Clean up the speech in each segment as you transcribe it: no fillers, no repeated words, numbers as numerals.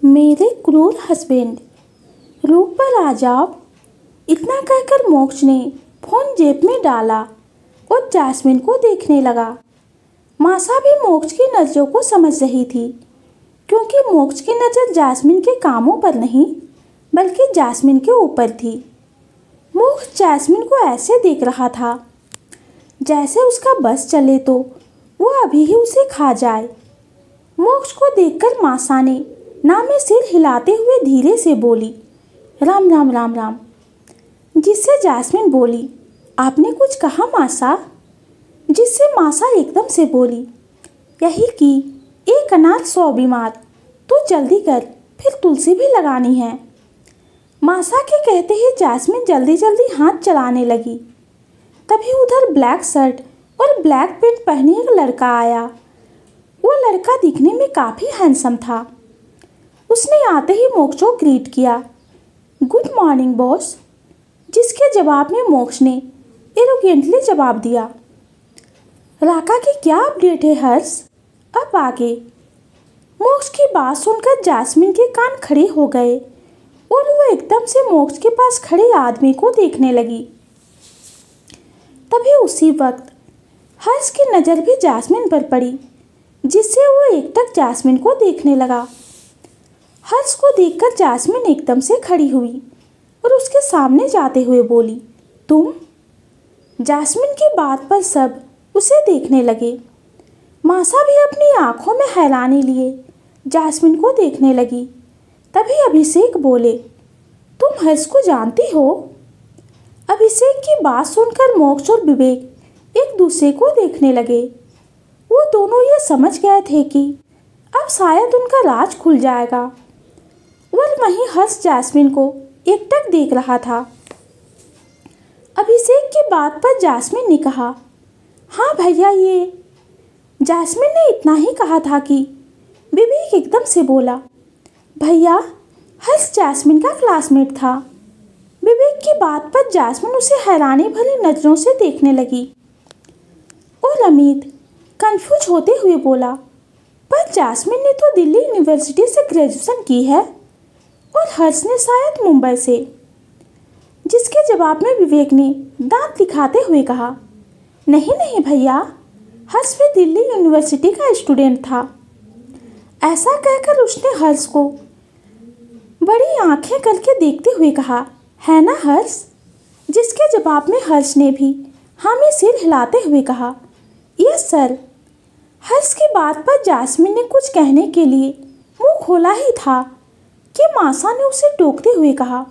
मेरे क्रूर हस्बैंड, रूप पर आ जाओ। इतना कहकर मोक्ष ने फोन जेब में डाला और जास्मिन को देखने लगा। मासा भी मोक्ष की नज़रों को समझ रही थी, क्योंकि मोक्ष की नज़र जास्मिन के कामों पर नहीं बल्कि जास्मिन के ऊपर थी। मोक्ष जास्मिन को ऐसे देख रहा था जैसे उसका बस चले तो वो अभी ही उसे खा जाए। मोक्ष को देखकर मासा ने ना में सिर हिलाते हुए धीरे से बोली, राम राम राम राम। जिससे जास्मिन बोली, आपने कुछ कहा मासा? जिससे मासा एकदम से बोली, यही कि एक अनार 100 बीमार, तू जल्दी कर, फिर तुलसी भी लगानी है। मासा के कहते ही जास्मिन जल्दी जल्दी हाथ चलाने लगी। तभी उधर ब्लैक शर्ट और ब्लैक पैंट पहने एक लड़का आया। वो लड़का दिखने में काफ़ी हैंडसम था। उसने आते ही मोक्ष को ग्रीट किया, गुड मॉर्निंग बॉस। जिसके जवाब में मोक्ष ने एरोगेंटली जवाब दिया, राका की क्या अपडेट है हर्ष? अब आगे। मोक्ष की बात सुनकर जास्मिन के कान खड़े हो गए और वो एकदम से मोक्ष के पास खड़े आदमी को देखने लगी। तभी उसी वक्त हर्ष की नज़र भी जास्मिन पर पड़ी, जिससे वो एकटक जास्मिन को देखने लगा। हर्ष को देखकर जास्मिन एकदम से खड़ी हुई और उसके सामने जाते हुए बोली, तुम? जास्मिन की बात पर सब उसे देखने लगे। मासा भी अपनी आंखों में हैरानी लिए जास्मिन को देखने लगी। तभी अभिषेक बोले, तुम हर्ष को जानती हो? अभिषेक की बात सुनकर मोक्ष और विवेक एक दूसरे को देखने लगे। वो दोनों ये समझ गए थे कि अब शायद उनका राज खुल जाएगा। और वहीं हर्ष जास्मिन को एकटक देख रहा था। अभिषेक की बात पर जास्मिन ने कहा, हाँ भैया ये। जास्मिन ने इतना ही कहा था कि विवेक एकदम से बोला, भैया हर्ष जास्मिन का क्लासमेट था। विवेक की बात पर जास्मिन उसे हैरानी भरी नज़रों से देखने लगी और अमित कंफ्यूज होते हुए बोला, पर जास्मिन ने तो दिल्ली यूनिवर्सिटी से ग्रेजुएशन की है और हर्ष ने शायद मुंबई से। जिसके जवाब में विवेक ने दांत दिखाते हुए कहा, नहीं नहीं भैया, हर्ष भी दिल्ली यूनिवर्सिटी का स्टूडेंट था। ऐसा कहकर उसने हर्ष को बड़ी आंखें करके देखते हुए कहा, है ना हर्ष? जिसके जवाब में हर्ष ने भी हाँ में सिर हिलाते हुए कहा, यस सर। हर्ष की बात पर जास्मिन ने कुछ कहने के लिए मुंह खोला ही था कि मासा ने उसे टोकते हुए कहा,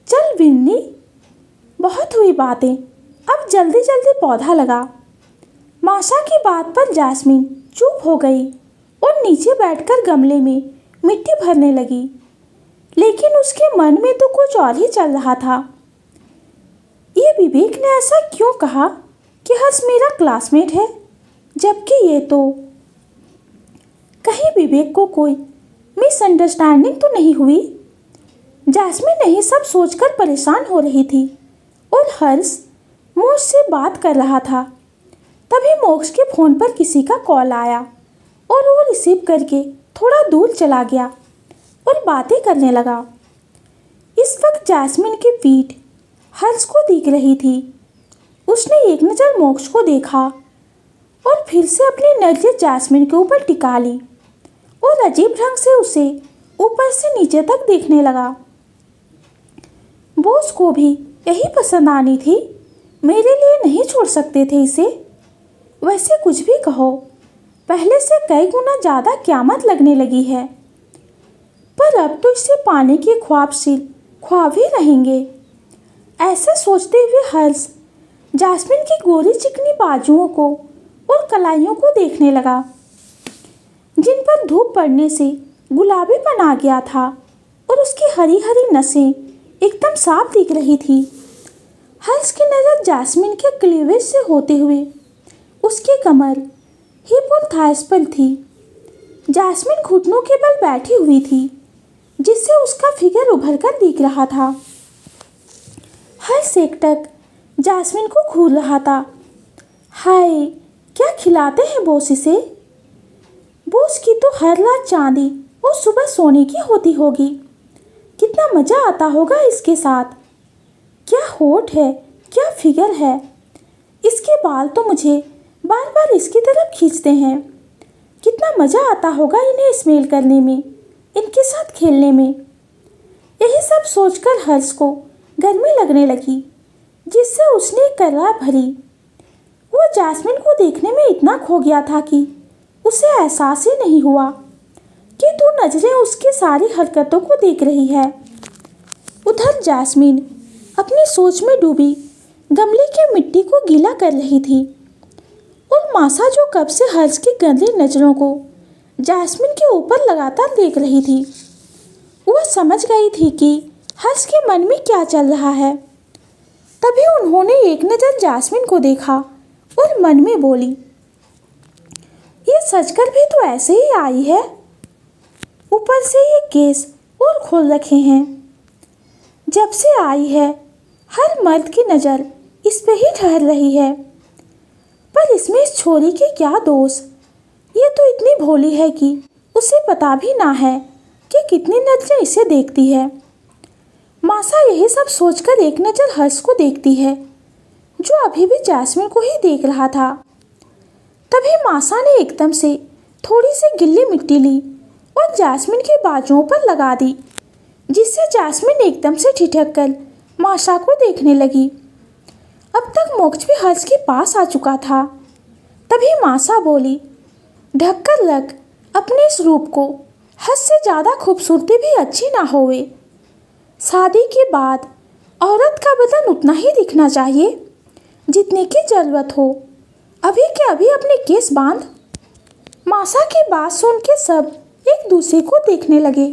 चल विन्नी, बहुत हुई बातें, अब जल्दी जल्दी पौधा लगा। मासा की बात पर जास्मिन चुप हो गई और नीचे बैठकर गमले में मिट्टी भरने लगी। लेकिन उसके मन में तो कुछ और ही चल रहा था। ये विवेक ने ऐसा क्यों कहा कि हर्ष मेरा क्लासमेट है, जबकि ये तो कहीं विवेक को कोई मिसअंडरस्टैंडिंग तो नहीं हुई? जास्मिन यही सब सोचकर परेशान हो रही थी और हर्ष मोक्ष से बात कर रहा था। तभी मोक्ष के फ़ोन पर किसी का कॉल आया और वो रिसीव करके थोड़ा दूर चला गया और बातें करने लगा। इस वक्त जास्मिन की पीठ हर्ष को दिख रही थी। उसने एक नज़र मोक्ष को देखा और फिर से अपनी नज़र जास्मिन के ऊपर टिका ली और अजीब ढंग से उसे ऊपर से नीचे तक देखने लगा। बॉस को भी यही पसंद आनी थी, मेरे लिए नहीं छोड़ सकते थे इसे। वैसे कुछ भी कहो, पहले से कई गुना ज़्यादा क़यामत लगने लगी है, पर अब तो इसे पाने के ख्वाबशील ख्वाब ही रहेंगे। ऐसे सोचते हुए हर्ष जास्मिन की गोरी चिकनी बाजुओं को और कलाइयों को देखने लगा, जिन पर धूप पड़ने से गुलाबीपन आ गया था और उसकी हरी हरी नसें एकदम साफ दिख रही थी। हर्ष की नज़र जास्मिन के क्लीवेज से होते हुए उसकी कमर हिप और थाइस पर थी। जास्मिन घुटनों के बल बैठी हुई थी, जिससे उसका फिगर उभर कर दिख रहा था। हर्ष एकटक जास्मिन को घूर रहा था। हाय, क्या खिलाते हैं बॉस इसे? बॉस की तो हर रात चांदी और सुबह सोने की होती होगी। कितना मज़ा आता होगा इसके साथ। क्या होठ है, क्या फिगर है। इसके बाल तो मुझे बार बार इसकी तरफ खींचते हैं। कितना मज़ा आता होगा इन्हें स्मेल करने में, इनके साथ खेलने में। यही सब सोचकर हर्ष को गर्मी लगने लगी, जिससे उसने एक कराह भरी। वो जैस्मिन को देखने में इतना खो गया था कि उसे एहसास ही नहीं हुआ कि दो नजरें उसकी सारी हरकतों को देख रही है। उधर जैस्मिन अपनी सोच में डूबी गमले की मिट्टी को गीला कर रही थी, और मासा जो कब से हर्ष की गंदी नज़रों को जैस्मिन के ऊपर लगातार देख रही थी, वह समझ गई थी कि हर्ष के मन में क्या चल रहा है। तभी उन्होंने एक नज़र जैस्मिन को देखा और मन में बोली, ये सजकर भी तो ऐसे ही आई है। ऊपर से ये केस और खोल रखे हैं। जब से आई है हर मर्द की नज़र इस पे ही ठहर रही है। पर इसमें इस छोरी के क्या दोष। ये तो इतनी भोली है कि उसे पता भी ना है कि कितनी नजरें इसे देखती है। मासा यही सब सोचकर एक नज़र हर्ष को देखती है, जो अभी भी जैस्मिन को ही देख रहा था। तभी मासा ने एकदम से थोड़ी सी गिल्ली मिट्टी ली और जैस्मिन के बाजुओं पर लगा दी, जिससे जैस्मिन एकदम से ठिठक कर मासा को देखने लगी। अब तक मोक्ष भी हर्ष के पास आ चुका था। तभी मासा बोली, ढक कर रख अपने इस रूप को। हद से ज़्यादा खूबसूरती भी अच्छी ना होवे। शादी के बाद औरत का बदन उतना ही दिखना चाहिए जितने की ज़रूरत हो। अभी के अभी अपने केस बांध। मासा की बात सुन के सब एक दूसरे को देखने लगे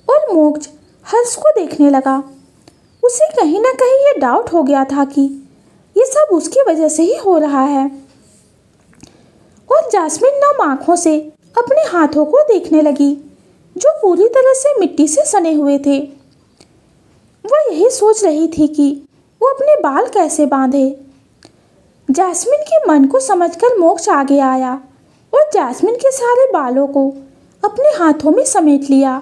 और मोक्ष हर्ष को देखने लगा। उसे कहीं ना कहीं ये डाउट हो गया था कि ये सब उसकी वजह से ही हो रहा है। और जैस्मिन नम आँखों से अपने हाथों को देखने लगी, जो पूरी तरह से मिट्टी से सने हुए थे। वह यही सोच रही थी कि वो अपने बाल कैसे बांधे। जैस्मिन के मन को समझकर मोक्ष आगे आया और जैस्मिन के सारे बालों को अपने हाथों में समेट लिया।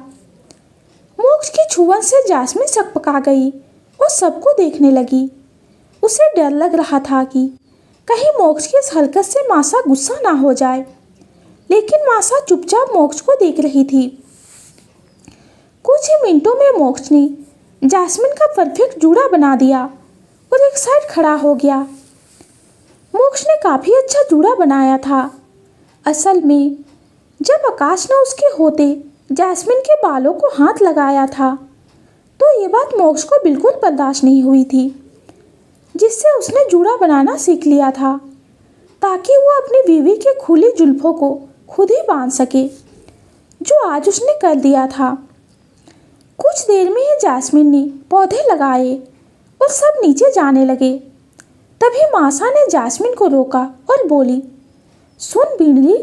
मोक्ष की छुअन से जैस्मिन सकपका गई और सबको देखने लगी। उसे डर लग रहा था कि कहीं मोक्ष की इस हरकत से मासा गुस्सा ना हो जाए, लेकिन मासा चुपचाप मोक्ष को देख रही थी। कुछ ही मिनटों में मोक्ष ने जैस्मिन का परफेक्ट जूड़ा बना दिया और एक साइड खड़ा हो गया। मोक्ष ने काफ़ी अच्छा जूड़ा बनाया था। असल में जब आकाश ने उसके होते जैस्मिन के बालों को हाथ लगाया था, तो ये बात मोक्ष को बिल्कुल बर्दाश्त नहीं हुई थी, जिससे उसने जूड़ा बनाना सीख लिया था, ताकि वो अपनी बीवी के खुली जुल्फों को खुद ही बांध सके, जो आज उसने कर दिया था। कुछ देर में ही जैस्मिन ने पौधे लगाए और सब नीचे जाने लगे। तभी मासा ने जैस्मिन को रोका और बोली, सुन बिंदली,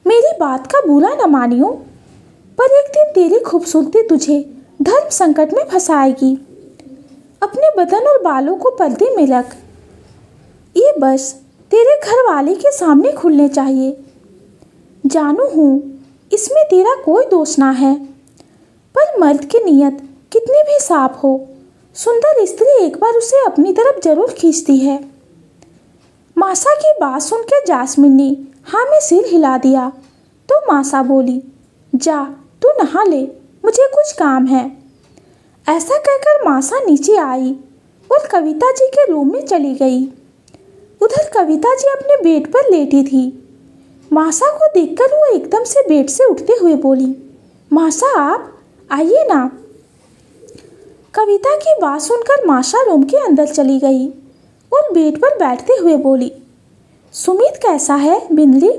मेरी बात का बुरा न मानियो, पर एक दिन तेरी खूबसूरती तुझे धर्म संकट में फंसाएगी। अपने बदन और बालों को पर्दे में रख। ये बस तेरे घर वाले के सामने खुलने चाहिए। जानू हूँ इसमें तेरा कोई दोष ना है, पर मर्द की नीयत कितनी भी साफ हो, सुंदर स्त्री एक बार उसे अपनी तरफ जरूर खींचती है। मासा की बात सुनकर जैस्मिन ने हाँ में सिर हिला दिया, तो मासा बोली, जा तू नहा ले, मुझे कुछ काम है। ऐसा कहकर मासा नीचे आई और कविता जी के रूम में चली गई। उधर कविता जी अपने बेड पर लेटी थी। मासा को देखकर वो एकदम से बेड से उठते हुए बोली, मासा आप आइए ना। कविता की बात सुनकर मासा रूम के अंदर चली गई और बेड पर बैठते हुए बोली, सुमित कैसा है बिंदली?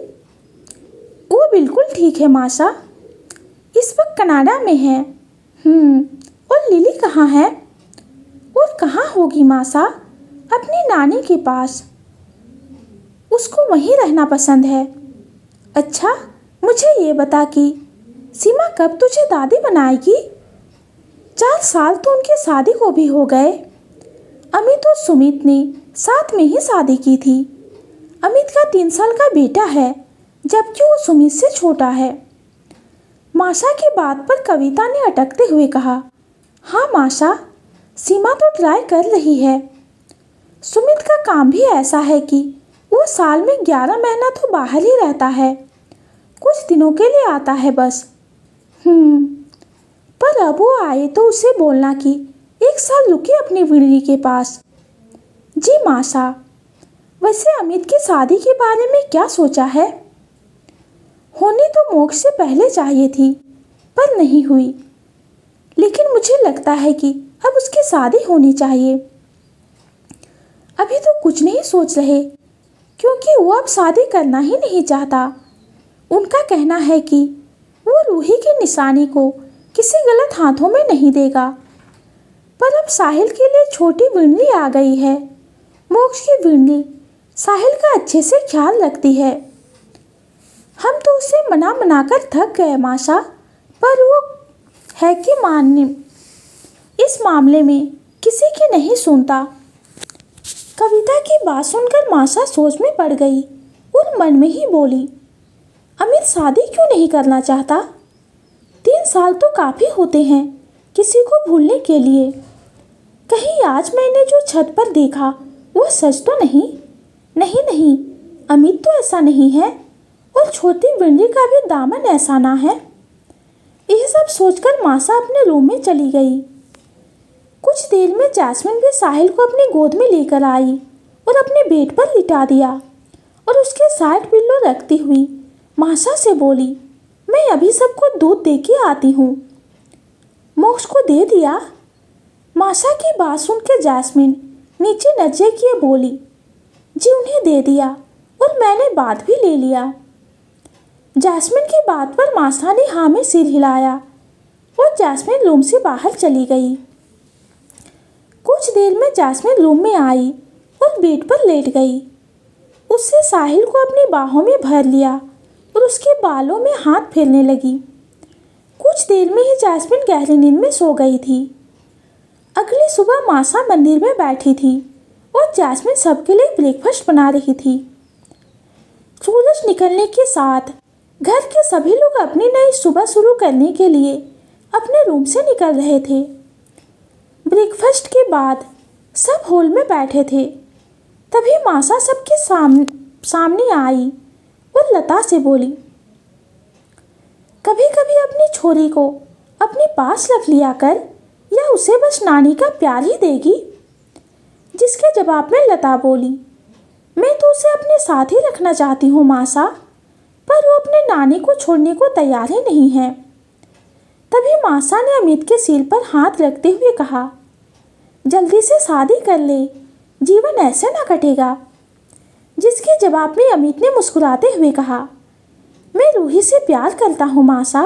वो बिल्कुल ठीक है मासा, इस वक्त कनाडा में है। और लिली कहाँ है? और कहाँ होगी मासा? अपनी नानी के पास, उसको वहीं रहना पसंद है। अच्छा, मुझे ये बता कि सीमा कब तुझे दादी बनाएगी? 4 साल तो उनकी शादी को भी हो गए। अमित और सुमित ने साथ में ही शादी की थी। अमित का 3 साल का बेटा है, जबकि वो सुमित से छोटा है। माशा की बात पर कविता ने अटकते हुए कहा, हाँ माशा, सीमा तो ट्राई कर रही है। सुमित का काम भी ऐसा है कि वो साल में 11 महीना तो बाहर ही रहता है, कुछ दिनों के लिए आता है बस। पर अब वो आए तो उसे बोलना कि 1 साल रुके अपनी वीणी के पास। जी माशा, वैसे अमित की शादी के बारे में क्या सोचा है? होनी तो मोक्ष से पहले चाहिए थी, पर नहीं हुई। लेकिन मुझे लगता है कि अब उसकी शादी होनी चाहिए। अभी तो कुछ नहीं सोच रहे, क्योंकि वो अब शादी करना ही नहीं चाहता। उनका कहना है कि वो रूही की निशानी को किसी गलत हाथों में नहीं देगा। पर अब साहिल के लिए छोटी वीणी आ गई है। मोक्ष की वीणी साहिल का अच्छे से ख्याल रखती है। हम तो उसे मना मना कर थक गए माशा, पर वो है कि मानने इस मामले में किसी की नहीं सुनता। कविता की बात सुनकर माशा सोच में पड़ गई और मन में ही बोली, अमित शादी क्यों नहीं करना चाहता? 3 साल तो काफ़ी होते हैं किसी को भूलने के लिए। कहीं आज मैंने जो छत पर देखा वो सच तो नहीं? नहीं नहीं, अमित तो ऐसा नहीं है, और छोटी वीणी का भी दामन ऐसा ना है। यह सब सोचकर माशा अपने रूम में चली गई। कुछ देर में जैस्मिन भी साहिल को अपनी गोद में लेकर आई और अपने बेड पर लिटा दिया और उसके साइड पिल्लो रखती हुई माशा से बोली, मैं अभी सबको दूध दे के आती हूँ। मोक्ष को दे दिया? माशा की बात सुनकर जैस्मिन नीचे नजर किए बोली, जी उन्हें दे दिया और मैंने बात भी ले लिया। जैस्मिन की बात पर माशा ने हाँ में सिर हिलाया और जैस्मिन रूम से बाहर चली गई। कुछ देर में जैस्मिन रूम में आई और बेड पर लेट गई। उससे साहिल को अपनी बाहों में भर लिया और उसके बालों में हाथ फेरने लगी। कुछ देर में ही जैस्मिन गहरी नींद में सो गई थी। अगली सुबह माशा मंदिर में बैठी थी और जैस्मिन सबके लिए ब्रेकफास्ट बना रही थी। सूरज निकलने के साथ घर के सभी लोग अपनी नई सुबह शुरू करने के लिए अपने रूम से निकल रहे थे। ब्रेकफास्ट के बाद सब हॉल में बैठे थे। तभी माशा सबके सामने आई और लता से बोली, कभी कभी अपनी छोरी को अपने पास रख लिया कर, या उसे बस नानी का प्यार ही देगी। जिसके जवाब में लता बोली, मैं तो उसे अपने साथ ही रखना चाहती हूँ माशा, पर वो अपने नानी को छोड़ने को तैयार ही नहीं है। तभी माशा ने अमित के सिर पर हाथ रखते हुए कहा, जल्दी से शादी कर ले, जीवन ऐसे ना कटेगा। जिसके जवाब में अमित ने मुस्कुराते हुए कहा, मैं रूही से प्यार करता हूँ माशा,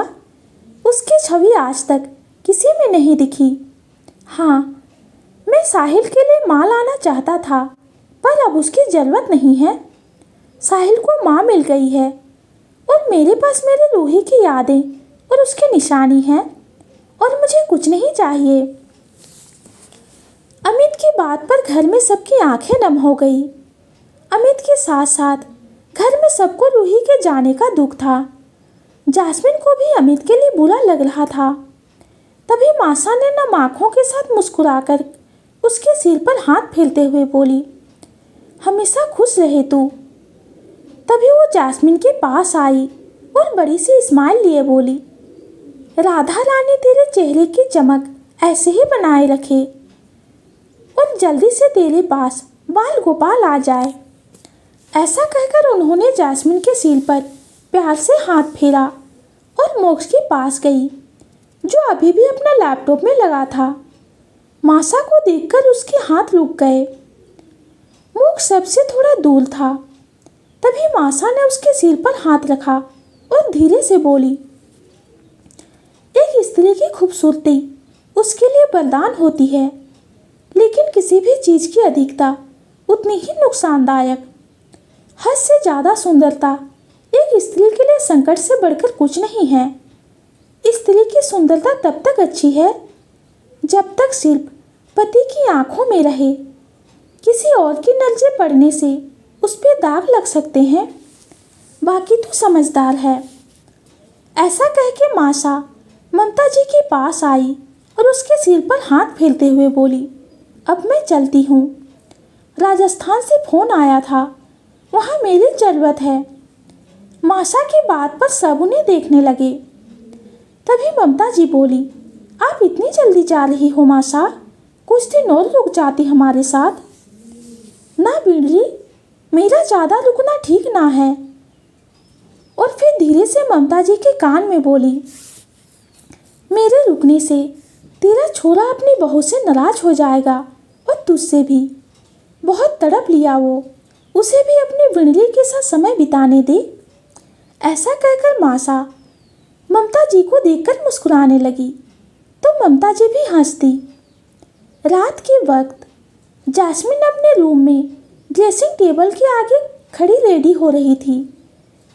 उसकी छवि आज तक किसी में नहीं दिखी। हाँ, मैं साहिल के लिए माँ लाना चाहता था, पर अब उसकी ज़रूरत नहीं है। साहिल को माँ मिल गई है और मेरे पास मेरी रूही की यादें और उसकी निशानी है, और मुझे कुछ नहीं चाहिए। अमित की बात पर घर में सबकी आंखें नम हो गई। अमित के साथ साथ घर में सबको रूही के जाने का दुख था। जैस्मिन को भी अमित के लिए बुरा लग रहा था। तभी माशा ने नम आँखों के साथ मुस्कुराकर उसके सिर पर हाथ फेरते हुए बोली, हमेशा खुश रहे तू। तभी वो जैस्मिन के पास आई और बड़ी सी स्माइल लिए बोली, राधा रानी तेरे चेहरे की चमक ऐसे ही बनाए रखे और जल्दी से तेरे पास बाल गोपाल आ जाए। ऐसा कहकर उन्होंने जैस्मिन के सिर पर प्यार से हाथ फेरा और मोक्ष के पास गई, जो अभी भी अपना लैपटॉप में लगा था। माशा को देखकर उसके हाथ रुक गए। मोक्ष सबसे थोड़ा दूर था। तभी माशा ने उसके सिर पर हाथ रखा और धीरे से बोली, एक स्त्री की खूबसूरती उसके लिए वरदान होती है, लेकिन किसी भी चीज़ की अधिकता उतनी ही नुकसानदायक। हद से ज़्यादा सुंदरता एक स्त्री के लिए संकट से बढ़कर कुछ नहीं है। स्त्री की सुंदरता तब तक अच्छी है जब तक सिर्फ पति की आंखों में रहे। किसी और की नजरें पड़ने से उस पर दाग लग सकते हैं, बाकी तो समझदार है। ऐसा कह के मासा ममता जी के पास आई और उसके सिर पर हाथ फेरते हुए बोली, अब मैं चलती हूँ। राजस्थान से फ़ोन आया था, वहाँ मेरी ज़रूरत है। मासा की बात पर सब उन्हें देखने लगे। तभी ममता जी बोली, आप इतनी जल्दी जा रही हो मासा, कुछ दिन और रुक जाती हमारे साथ। ना बिड़ली, मेरा ज़्यादा रुकना ठीक ना है। और फिर धीरे से ममता जी के कान में बोली, मेरे रुकने से तेरा छोरा अपनी बहू से नाराज हो जाएगा और तुझसे भी। बहुत तड़प लिया वो, उसे भी अपनी बिड़ली के साथ समय बिताने दे। ऐसा कहकर मासा ममता जी को देखकर मुस्कुराने लगी तो ममता जी भी हंसती। रात के वक्त जैस्मिन अपने रूम में ड्रेसिंग टेबल के आगे खड़ी रेडी हो रही थी।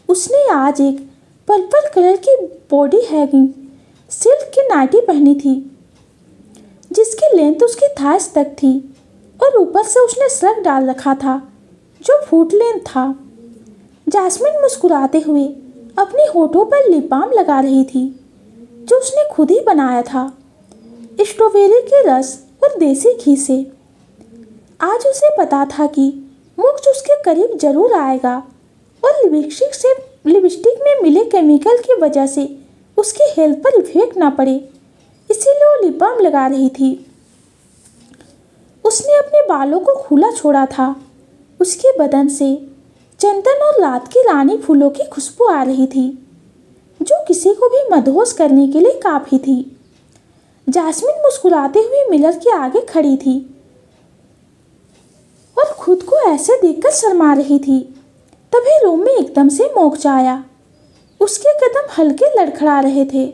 उसने आज एक पर्पल कलर की बॉडी हैगिंग सिल्क की नाइटी पहनी थी, जिसकी लेंथ उसकी थाइस तक थी और ऊपर से उसने स्लग डाल रखा था जो फुट लेंथ था। जैस्मिन मुस्कुराते हुए अपनी होठों पर लिप बाम लगा रही थी, जो उसने खुद ही बनाया था, स्ट्रॉबेरी के रस और देसी घी से। आज उसे पता था कि मोक्ष उसके करीब जरूर आएगा और लिपस्टिक में मिले केमिकल की वजह से उसकी हेल्थ पर इफेक्ट ना पड़े, इसीलिए वो लिप बाम लगा रही थी। उसने अपने बालों को खुला छोड़ा था। उसके बदन से चंदन और रात की रानी फूलों की खुशबू आ रही थी, जो किसी को भी मदहोश करने के लिए काफ़ी थी। जैस्मिन मुस्कुराते हुए मिरर के आगे खड़ी थी और खुद को ऐसे देखकर शर्मा रही थी। तभी रूम में एकदम से मोक्ष आया। उसके कदम हल्के लड़खड़ा रहे थे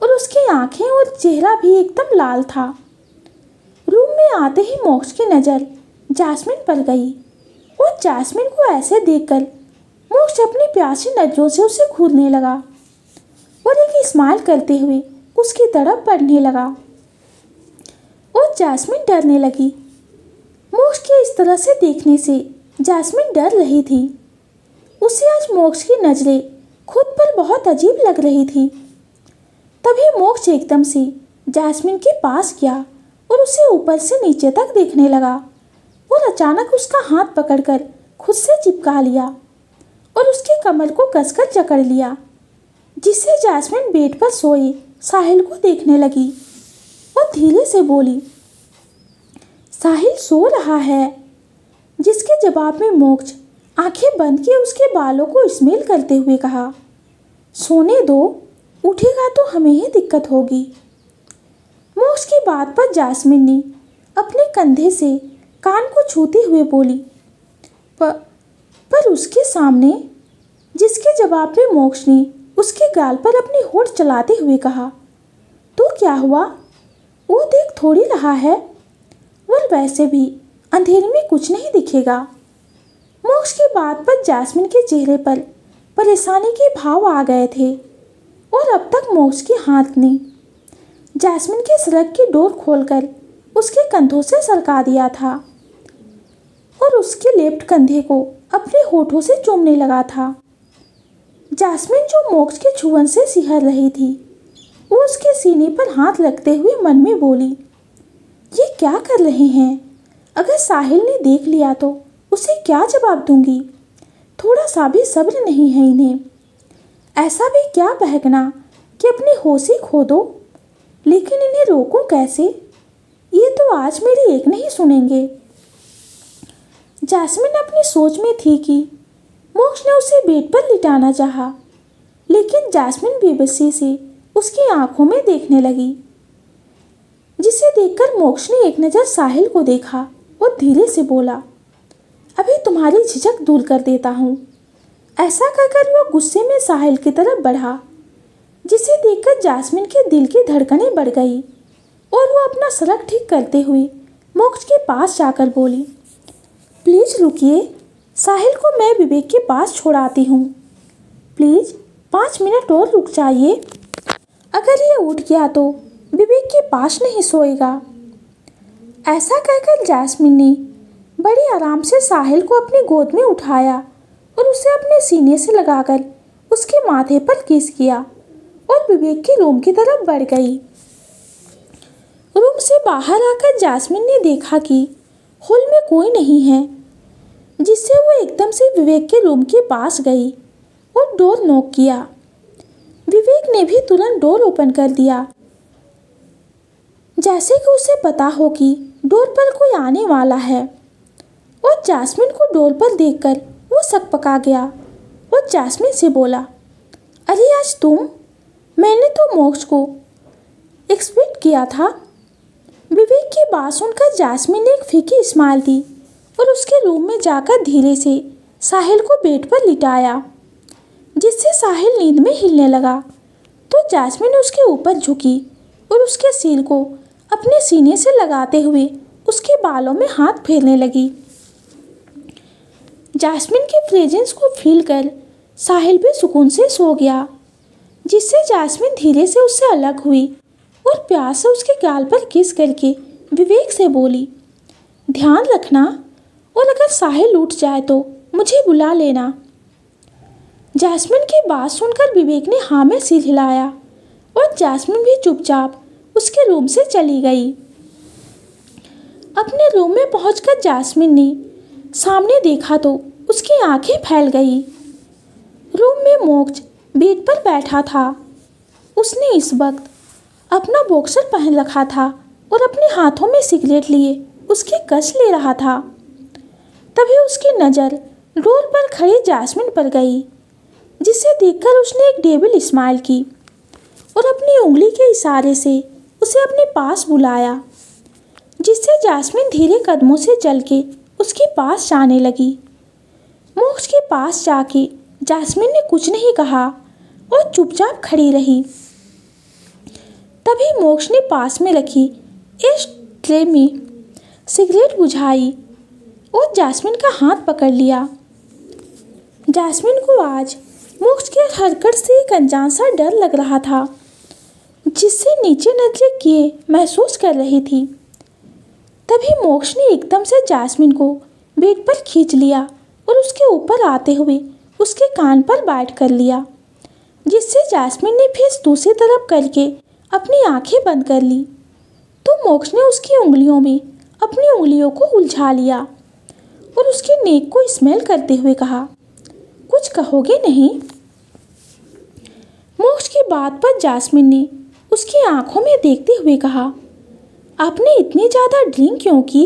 और उसकी आंखें और चेहरा भी एकदम लाल था। रूम में आते ही मोक्ष की नज़र जैस्मिन पर गई और जैस्मिन को ऐसे देखकर मोक्ष अपनी प्यासी नजरों से उसे घूरने लगा और एक स्माइल करते हुए उसकी तरफ बढ़ने लगा और जैस्मिन डरने लगी। मोक्ष के इस तरह से देखने से जैस्मिन डर रही थी। उसे आज मोक्ष की नज़रें खुद पर बहुत अजीब लग रही थी। तभी मोक्ष एकदम से जैस्मिन के पास गया और उसे ऊपर से नीचे तक देखने लगा और अचानक उसका हाथ पकड़कर खुद से चिपका लिया और उसकी कमर को कसकर जकड़ लिया, जिससे जैस्मिन बेड पर सोए साहिल को देखने लगी और धीरे से बोली, साहिल सो रहा है। जिसके जवाब में मोक्ष आंखें बंद किए उसके बालों को स्मेल करते हुए कहा, सोने दो, उठेगा तो हमें ही दिक्कत होगी। मोक्ष की बात पर जैस्मिन ने अपने कंधे से कान को छूते हुए बोली, पर उसके सामने। जिसके जवाब में मोक्ष ने उसके गाल पर अपनी होठ चलाते हुए कहा, तो क्या हुआ, वो देख थोड़ी रहा है, और वैसे भी अंधेरे में कुछ नहीं दिखेगा। मोक्ष की बात पर जैस्मिन के चेहरे पर परेशानी के भाव आ गए थे और अब तक मोक्ष के हाथ ने जैस्मिन के सड़क की डोर खोलकर उसके कंधों से सरका दिया था और उसके लेफ्ट कंधे को अपने होठों से चूमने लगा था। जैस्मिन जो मोक्ष के छुअन से सिहर रही थी, वो उसके सीने पर हाथ रखते हुए मन में बोली, ये क्या कर रहे हैं? अगर साहिल ने देख लिया तो उसे क्या जवाब दूंगी? थोड़ा सा भी सब्र नहीं है इन्हें। ऐसा भी क्या बहकना कि अपनी होश ही खो दो, लेकिन इन्हें रोकूं कैसे? ये तो आज मेरी एक नहीं सुनेंगे। जैस्मिन अपनी सोच में थी कि मोक्ष ने उसे बेड पर लिटाना चाहा, लेकिन जैस्मिन बेबसी से उसकी आंखों में देखने लगी, जिसे देखकर मोक्ष ने एक नज़र साहिल को देखा और धीरे से बोला, अभी तुम्हारी झिझक दूर कर देता हूँ। ऐसा कहकर वो गुस्से में साहिल की तरफ बढ़ा, जिसे देखकर जैस्मिन के दिल की धड़कनें बढ़ गई और वो अपना सड़क ठीक करते हुए मोक्ष के पास जाकर बोली, प्लीज़ रुकिए, साहिल को मैं विवेक के पास छोड़ाती हूँ। प्लीज़ 5 मिनट और रुक जाइए। अगर ये उठ गया तो विवेक के पास नहीं सोएगा। ऐसा कहकर जैस्मिन ने बड़े आराम से साहिल को अपनी गोद में उठाया और उसे अपने सीने से लगाकर उसके माथे पर किस किया और विवेक के रूम की तरफ बढ़ गई। रूम से बाहर आकर जास्मिन ने देखा कि हॉल में कोई नहीं है, जिससे वो एकदम से विवेक के रूम के पास गई और डोर नॉक किया। विवेक ने भी तुरंत डोर ओपन कर दिया, जैसे कि उसे पता हो कि डोर पर कोई आने वाला है। और जास्मिन को डोर पर देखकर वो सकपका गया और जास्मिन से बोला, अरे आज तुम? मैंने तो मोक्ष को एक्सपेक्ट किया था। विवेक की बात सुनकर जास्मिन ने एक फीकी स्माइल दी और उसके रूम में जाकर धीरे से साहिल को बेड पर लिटाया, जिससे साहिल नींद में हिलने लगा। तो जास्मिन उसके ऊपर झुकी और उसके सिर को अपने सीने से लगाते हुए उसके बालों में हाथ फेरने लगी। जास्मिन के फ्रेजेंस को फील कर साहिल भी सुकून से सो गया, जिससे जास्मिन धीरे से उससे अलग हुई और प्यार से उसके गाल पर किस करके विवेक से बोली, ध्यान रखना और अगर साहिल उठ जाए तो मुझे बुला लेना। जास्मिन की बात सुनकर विवेक ने हाँ में सिर हिलाया और जास्मिन भी चुपचाप उसके रूम से चली गई। अपने रूम में पहुंचकर जास्मिन ने सामने देखा तो उसकी आंखें फैल गई। रूम में मोक्ष बेड पर बैठा था। उसने इस वक्त अपना बॉक्सर पहन रखा था और अपने हाथों में सिगरेट लिए उसकी कश ले रहा था। तभी उसकी नज़र डोर पर खड़ी जास्मिन पर गई, जिसे देखकर उसने एक डेविल स्माइल की और अपनी उंगली के इशारे से उसे अपने पास बुलाया, जिससे जास्मिन धीरे कदमों से चल के उसके पास जाने लगी। मोक्ष के पास जाके जास्मिन ने कुछ नहीं कहा और चुपचाप खड़ी रही। तभी मोक्ष ने पास में रखी इस ट्रे में सिगरेट बुझाई और जास्मिन का हाथ पकड़ लिया। जास्मिन को आज मोक्ष के हरकत से एक अनजान सा डर लग रहा था, जिससे नीचे नजरें किए महसूस कर रही थी। तभी मोक्ष ने एकदम से जास्मिन को बेड पर खींच लिया और उसके ऊपर आते हुए उसके कान पर बैठ कर लिया, जिससे जास्मिन ने फिर दूसरी तरफ करके अपनी आंखें बंद कर ली। तो मोक्ष ने उसकी उंगलियों में अपनी उंगलियों को उलझा लिया और उसकी नेक को स्मेल करते हुए कहा, कुछ कहोगे नहीं? मोक्ष की बात पर जास्मिन ने उसकी आंखों में देखते हुए कहा, आपने इतनी ज़्यादा ड्रिंक क्यों की?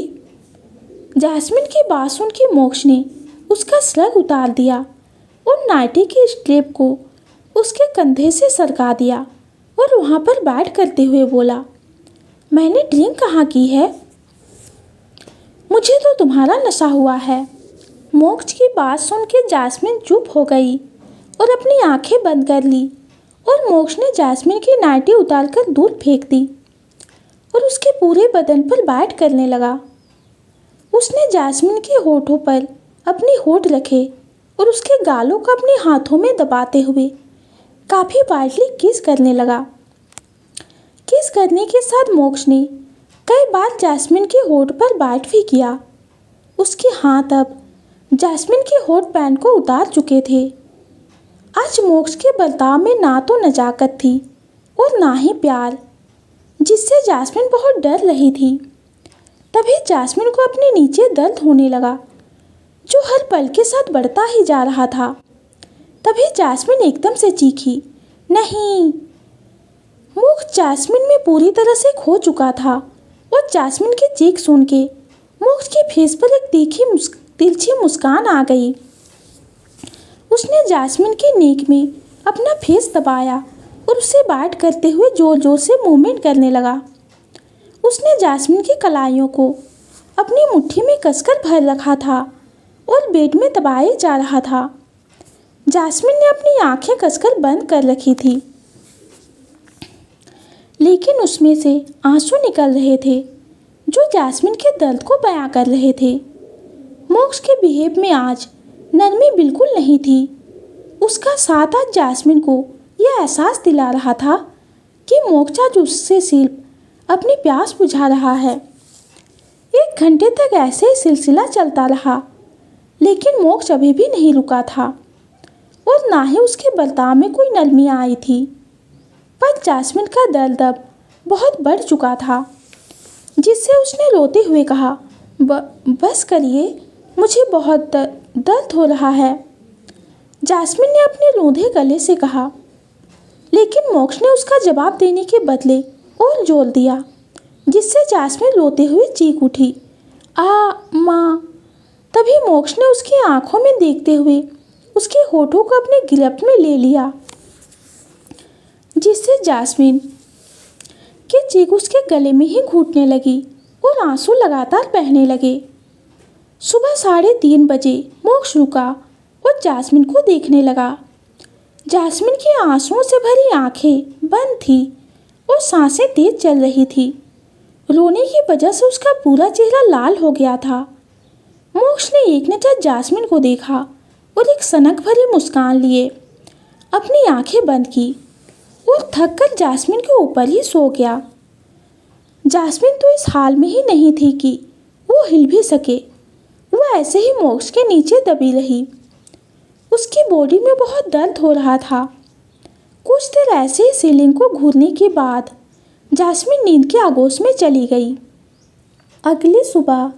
जास्मिन की बात सुन के मोक्ष ने उसका स्लग उतार दिया और नाइटी की स्ट्रिप को उसके कंधे से सरका दिया और वहाँ पर बैठ करते हुए बोला, मैंने ड्रिंक कहाँ की है? मुझे तो तुम्हारा नशा हुआ है। मोक्ष की बात सुन के जास्मिन चुप हो गई और अपनी आंखें बंद कर ली और मोक्ष ने जास्मिन की नाइटी उतार कर दूर फेंक दी और उसके पूरे बदन पर बैठ करने लगा। उसने जास्मिन के होठों पर अपने होठ रखे और उसके गालों को अपने हाथों में दबाते हुए काफ़ी वाइडली किस करने लगा। किस करने के साथ मोक्ष ने कई बार जास्मिन के होठ पर बाइट भी किया। उसके हाथ अब जास्मिन के होठ पैंट को उतार चुके थे। आज मोक्ष के बर्ताव में ना तो नजाकत थी और ना ही प्यार, जिससे जास्मिन बहुत डर रही थी। तभी जास्मिन को अपने नीचे दर्द होने लगा, जो हर पल के साथ बढ़ता ही जा रहा था। तभी जास्मिन एकदम से चीखी, नहीं! मोक्ष जास्मिन में पूरी तरह से खो चुका था और जास्मिन की चीख सुन के मोक्ष के फेस पर एक तिरछी मुस्कान आ गई। उसने जास्मिन के नेक में अपना फेस दबाया और उसे बाइट करते हुए जोर जोर से मूवमेंट करने लगा। उसने जास्मिन की कलाइयों को अपनी मुट्ठी में कसकर भर रखा था और बेड में दबाए जा रहा था। जास्मिन ने अपनी आंखें कसकर बंद कर रखी थी, लेकिन उसमें से आंसू निकल रहे थे जो जास्मिन के दर्द को बयां कर रहे थे। मोक्ष के बिहेव में आज नरमी बिल्कुल नहीं थी। उसका साथ आज जास्मिन को यह एहसास दिला रहा था कि मोक्ष आज उससे सिर्फ अपनी प्यास बुझा रहा है। 1 घंटे तक ऐसे ही सिलसिला चलता रहा, लेकिन मोक्ष अभी भी नहीं रुका था और ना ही उसके बर्ताव में कोई नरमी आई थी। पर जास्मिन का दर्द अब बहुत बढ़ चुका था, जिससे उसने रोते हुए कहा, बस करिए, मुझे बहुत दर्द हो रहा है। जास्मिन ने अपने रूंधे गले से कहा, लेकिन मोक्ष ने उसका जवाब देने के बदले और जोर दिया, जिससे जास्मिन रोते हुए चीख उठी, माँ। तभी मोक्ष ने उसकी आंखों में देखते हुए उसके होठों को अपने गिरफ्त में ले लिया, जिससे जास्मिन की चीख उसके गले में ही घुटने लगी और आंसू लगातार बहने लगे। सुबह 3:30 बजे मोक्ष रुका और जास्मिन को देखने लगा। जास्मिन की आंसुओं से भरी आंखें बंद थी और सांसें तेज चल रही थी। रोने की वजह से उसका पूरा चेहरा लाल हो गया था। मोक्ष ने एक नज़र जास्मिन को देखा और एक सनक भरी मुस्कान लिए अपनी आंखें बंद की और थककर जास्मिन के ऊपर ही सो गया। जास्मिन तो इस हाल में ही नहीं थी कि वो हिल भी सके। वो ऐसे ही मोक्ष के नीचे दबी रही। उसकी बॉडी में बहुत दर्द हो रहा था। कुछ देर ऐसे ही सीलिंग को घूरने के बाद जास्मिन नींद के आगोश में चली गई। अगली सुबह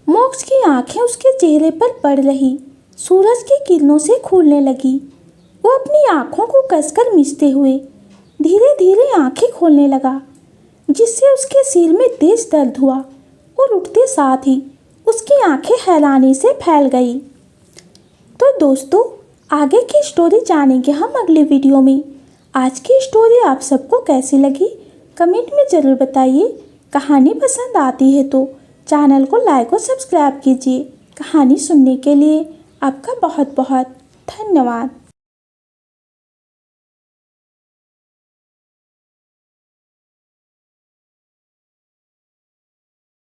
मोक्ष की आंखें उसके चेहरे पर पड़ रही सूरज की किरणों से खुलने लगी। वो अपनी आंखों को कसकर मिचते हुए धीरे धीरे आंखें खोलने लगा, जिससे उसके सिर में तेज दर्द हुआ और उठते साथ ही उसकी आंखें हैरानी से फैल गई। तो दोस्तों, आगे की स्टोरी जानेंगे हम अगले वीडियो में। आज की स्टोरी आप सबको कैसी लगी कमेंट में ज़रूर बताइए। कहानी पसंद आती है तो चैनल को लाइक और सब्सक्राइब कीजिए। कहानी सुनने के लिए आपका बहुत बहुत धन्यवाद।